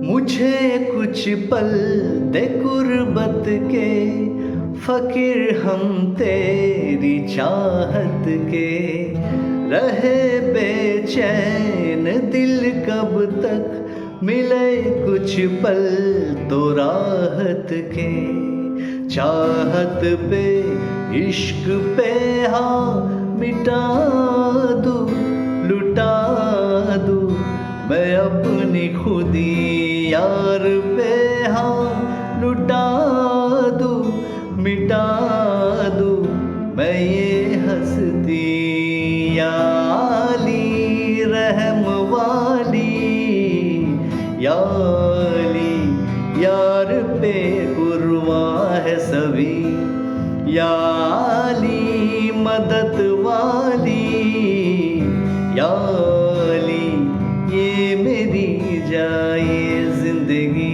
मुझे कुछ पल दे कुर्बत के, फकीर हम तेरी चाहत के। रहे बेचैन दिल कब तक, मिले कुछ पल तो राहत के। चाहत पे इश्क पे हाँ मिटा दूँ, लुटा दूँ मैं अपनी खुदी यार पे हाँ लुटा दूँ, मिटा दूँ मैं ये हस्ती। या अली रहम वाली, या अली यार पे कुर्बान है सभी। या अली मदद वाली, या अली ये मेरी जाए जिंदगी।